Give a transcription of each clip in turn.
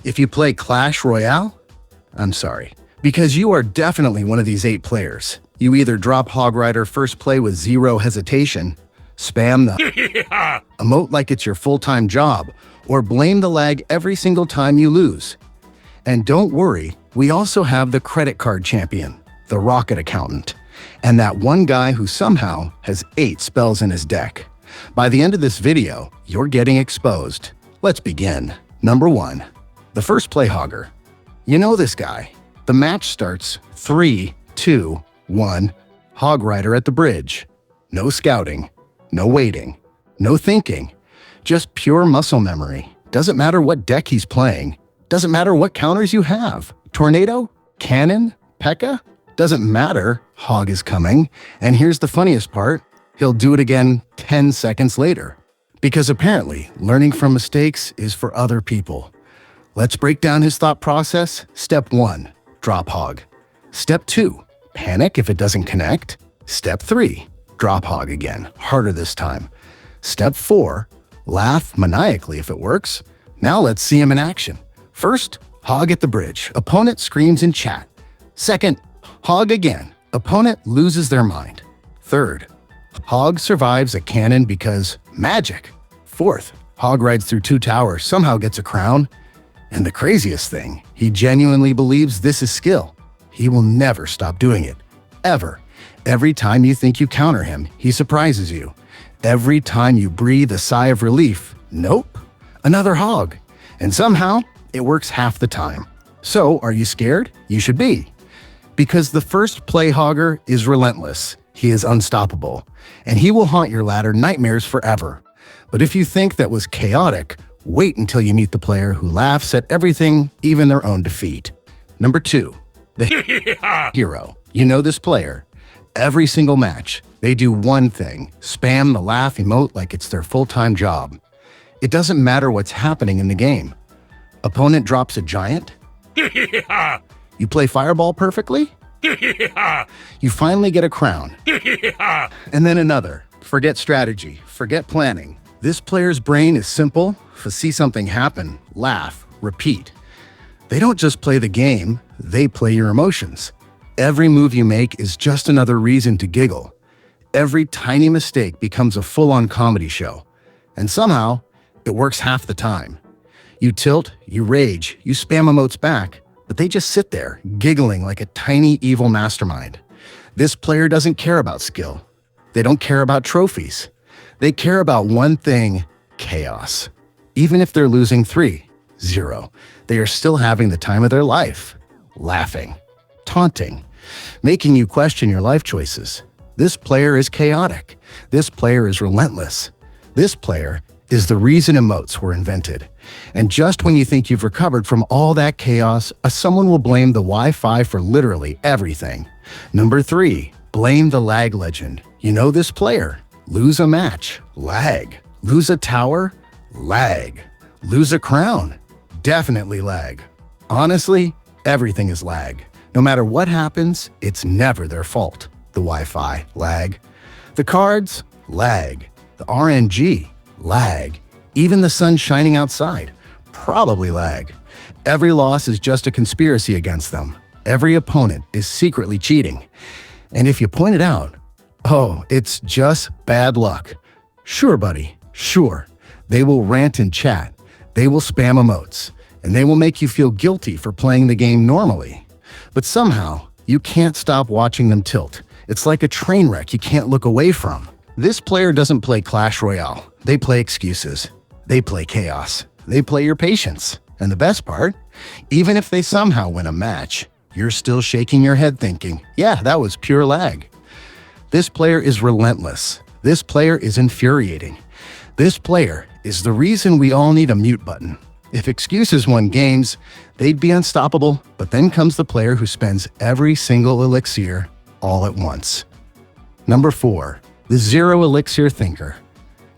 If you play Clash Royale, I'm sorry, because you are definitely one of these 8 players. You either drop Hogger first play with zero hesitation, spam the emote like it's your full-time job, or blame the lag every single time you lose. And don't worry, we also have the credit card champion, the rocket accountant, and that one guy who somehow has 8 spells in his deck. By the end of this video, you're getting exposed. Let's begin. Number 1. The first play Hogger. You know this guy. The match starts 3, 2, 1, Hog Rider at the bridge. No scouting, no waiting, no thinking, just pure muscle memory. Doesn't matter what deck he's playing. Doesn't matter what counters you have. Tornado, Cannon, P.E.K.K.A. Doesn't matter, Hog is coming. And here's the funniest part, he'll do it again 10 seconds later. Because apparently, learning from mistakes is for other people. Let's break down his thought process. Step 1, drop Hog. Step 2, panic if it doesn't connect. Step 3, drop Hog again, harder this time. Step 4, laugh maniacally if it works. Now let's see him in action. First, Hog at the bridge. Opponent screams in chat. Second, Hog again. Opponent loses their mind. Third, Hog survives a cannon because magic. Fourth, Hog rides through 2 towers, somehow gets a crown. And the craziest thing, he genuinely believes this is skill. He will never stop doing it. Ever. Every time you think you counter him, he surprises you. Every time you breathe a sigh of relief, nope, another Hog. And somehow, it works half the time. So, are you scared? You should be. Because the first play Hogger is relentless. He is unstoppable. And he will haunt your ladder nightmares forever. But if you think that was chaotic, wait until you meet the player who laughs at everything, even their own defeat. Number 2, the hero. You know this player. Every single match, they do one thing, spam the laugh emote like it's their full-time job. It doesn't matter what's happening in the game. Opponent drops a giant. You play Fireball perfectly. You finally get a crown. And then another. Forget strategy, forget planning. This player's brain is simple. See something happen, laugh, repeat. They don't just play the game, they play your emotions. Every move you make is just another reason to giggle. Every tiny mistake becomes a full-on comedy show. And somehow, it works half the time. You tilt, you rage, you spam emotes back, but they just sit there, giggling like a tiny evil mastermind. This player doesn't care about skill. They don't care about trophies. They care about one thing, chaos. Even if they're losing 3-0, they are still having the time of their life, laughing, taunting, making you question your life choices. This player is chaotic. This player is relentless. This player is the reason emotes were invented. And just when you think you've recovered from all that chaos, someone will blame the Wi-Fi for literally everything. Number 3, blame the lag legend. You know this player. Lose a match, lag. Lose a tower, lag. Lose a crown, definitely lag. Honestly, everything is lag. No matter what happens, it's never their fault. The Wi-Fi, lag. The cards, lag. The RNG, lag. Even the sun shining outside, probably lag. Every loss is just a conspiracy against them. Every opponent is secretly cheating. And if you point it out, oh, it's just bad luck. Sure, buddy, sure. They will rant and chat. They will spam emotes. And they will make you feel guilty for playing the game normally. But somehow, you can't stop watching them tilt. It's like a train wreck you can't look away from. This player doesn't play Clash Royale. They play excuses. They play chaos. They play your patience. And the best part, even if they somehow win a match, you're still shaking your head thinking, yeah, that was pure lag. This player is relentless. This player is infuriating. This player is the reason we all need a mute button. If excuses won games, they'd be unstoppable, but then comes the player who spends every single elixir all at once. Number 4, the Zero-Elixir Thinker.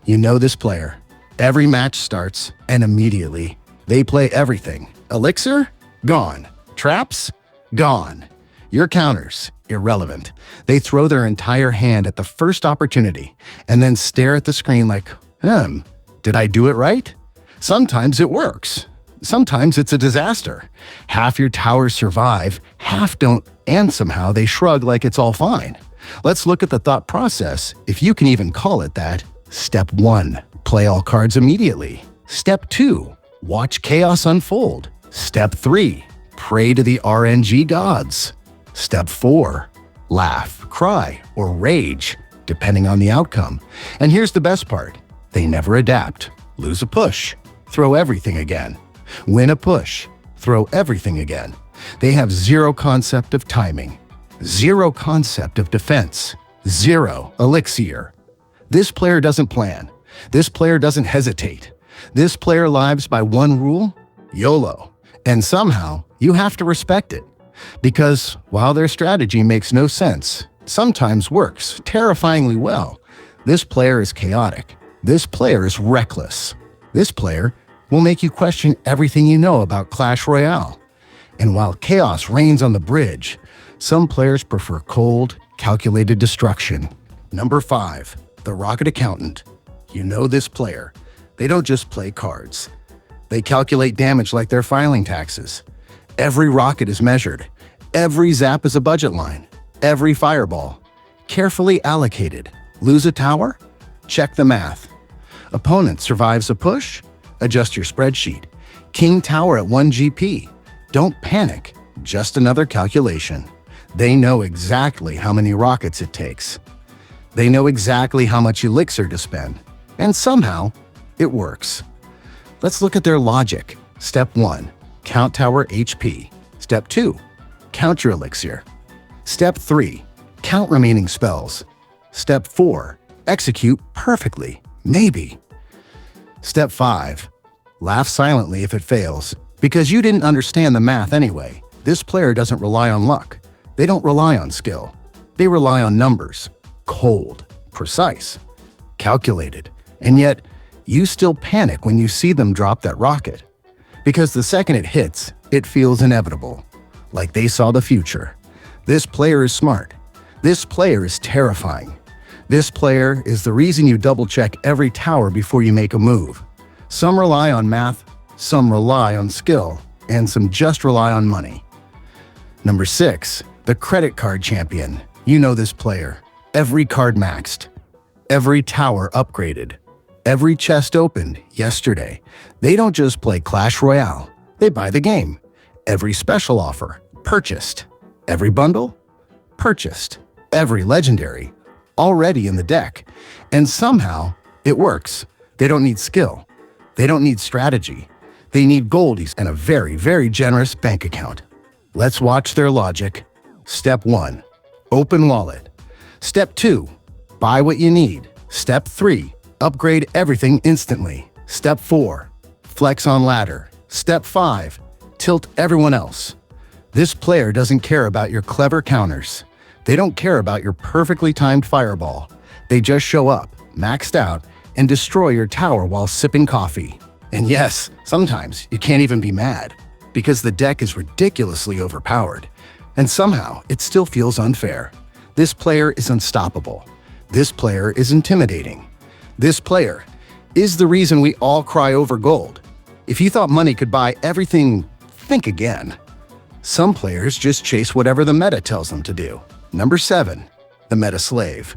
You know this player. Every match starts, and immediately, they play everything. Elixir? Gone. Traps? Gone. Your counters? Irrelevant. They throw their entire hand at the first opportunity, and then stare at the screen like, did I do it right? Sometimes it works. Sometimes it's a disaster. Half your towers survive, half don't, and somehow they shrug like it's all fine. Let's look at the thought process, if you can even call it that. Step 1. Play all cards immediately. Step 2. Watch chaos unfold. Step 3. Pray to the RNG gods. Step 4. Laugh, cry, or rage, depending on the outcome. And here's the best part. They never adapt. Lose a push. Throw everything again. Win a push. Throw everything again. They have zero concept of timing. Zero concept of defense. Zero elixir. This player doesn't plan. This player doesn't hesitate. This player lives by one rule, YOLO. And somehow, you have to respect it. Because while their strategy makes no sense, sometimes works terrifyingly well, this player is chaotic. This player is reckless. This player will make you question everything you know about Clash Royale. And while chaos reigns on the bridge, some players prefer cold, calculated destruction. Number 5. The Rocket Accountant. You know this player. They don't just play cards. They calculate damage like they're filing taxes. Every rocket is measured. Every zap is a budget line. Every fireball. Carefully allocated. Lose a tower? Check the math. Opponent survives a push? Adjust your spreadsheet. King tower at 1 GP. Don't panic. Just another calculation. They know exactly how many rockets it takes. They know exactly how much elixir to spend. And somehow, it works. Let's look at their logic. Step 1. Count tower HP. Step 2. Count your elixir. Step 3. Count remaining spells. Step 4. Execute perfectly. Maybe. Step 5. Laugh silently if it fails, because you didn't understand the math anyway. This player doesn't rely on luck. They don't rely on skill. They rely on numbers. Cold, precise, calculated. And yet, you still panic when you see them drop that rocket. Because the second it hits, it feels inevitable. Like they saw the future. This player is smart. This player is terrifying. This player is the reason you double-check every tower before you make a move. Some rely on math, some rely on skill, and some just rely on money. Number 6. The Credit Card Champion. You know this player. Every card maxed. Every tower upgraded. Every chest opened yesterday. They don't just play Clash Royale. They buy the game. Every special offer. Purchased. Every bundle. Purchased. Every legendary. Already in the deck. And somehow, it works. They don't need skill. They don't need strategy. They need goldies and a very, very generous bank account. Let's watch their logic. Step 1. Open wallet. Step 2. Buy what you need. Step 3. Upgrade everything instantly. Step 4. Flex on ladder. Step 5. Tilt everyone else. This player doesn't care about your clever counters. They don't care about your perfectly timed fireball. They just show up, maxed out, and destroy your tower while sipping coffee. And yes, sometimes you can't even be mad, because the deck is ridiculously overpowered. And somehow, it still feels unfair. This player is unstoppable. This player is intimidating. This player is the reason we all cry over gold. If you thought money could buy everything, think again. Some players just chase whatever the meta tells them to do. Number 7. The Meta Slave.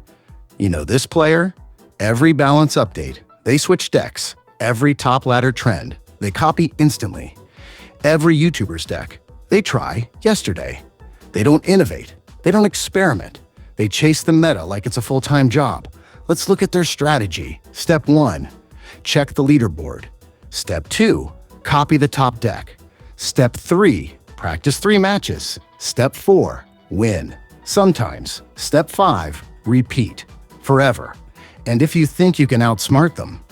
You know this player? Every balance update, they switch decks. Every top ladder trend, they copy instantly. Every YouTuber's deck, they try yesterday. They don't innovate. They don't experiment. They chase the meta like it's a full-time job. Let's look at their strategy. Step 1. Check the leaderboard. Step 2. Copy the top deck. Step 3. Practice 3 matches. Step 4. Win. Sometimes. Step 5. Repeat. Forever. And if you think you can outsmart them,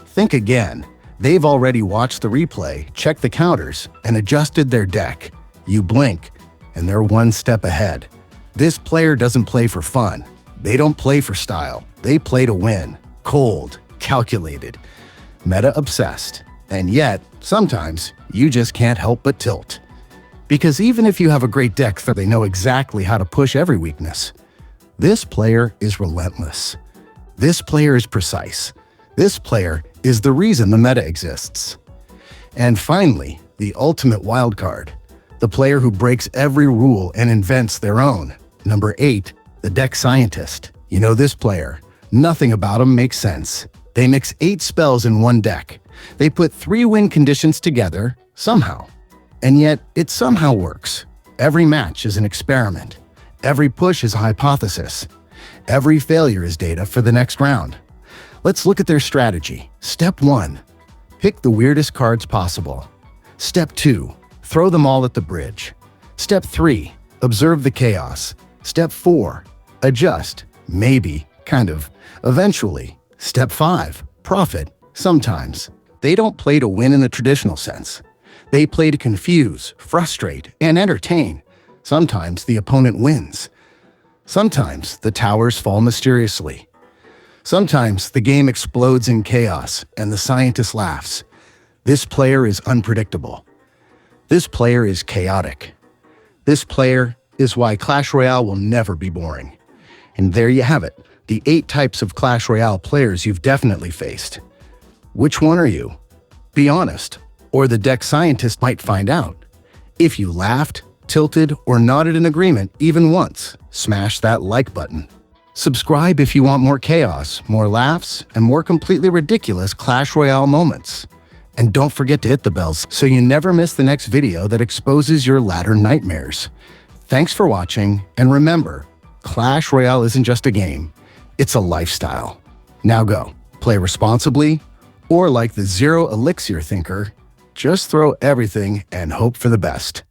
think again. They've already watched the replay, checked the counters, and adjusted their deck. You blink, and they're one step ahead. This player doesn't play for fun. They don't play for style. They play to win. Cold, calculated, meta-obsessed. And yet, sometimes, you just can't help but tilt. Because even if you have a great deck, they know exactly how to push every weakness. This player is relentless. This player is precise. This player is the reason the meta exists. And finally, the ultimate wildcard, the player who breaks every rule and invents their own. Number 8, the deck scientist. You know this player. Nothing about him makes sense. They mix 8 spells in one deck. They put 3 win conditions together, somehow. And yet, it somehow works. Every match is an experiment. Every push is a hypothesis. Every failure is data for the next round. Let's look at their strategy. Step 1. Pick the weirdest cards possible. Step 2. Throw them all at the bridge. Step 3. Observe the chaos. Step 4. Adjust. Maybe. Kind of. Eventually. Step 5. Profit. Sometimes. They don't play to win in the traditional sense. They play to confuse, frustrate, and entertain. Sometimes the opponent wins. Sometimes the towers fall mysteriously. Sometimes the game explodes in chaos and the scientist laughs. This player is unpredictable. This player is chaotic. This player is why Clash Royale will never be boring. And there you have it, the 8 types of Clash Royale players you've definitely faced. Which one are you? Be honest, or the deck scientist might find out. If you laughed, tilted, or nodded in agreement even once, smash that like button. Subscribe if you want more chaos, more laughs, and more completely ridiculous Clash Royale moments. And don't forget to hit the bells so you never miss the next video that exposes your ladder nightmares. Thanks for watching, and remember, Clash Royale isn't just a game, it's a lifestyle. Now go, play responsibly, or like the Zero-Elixir Thinker, just throw everything and hope for the best.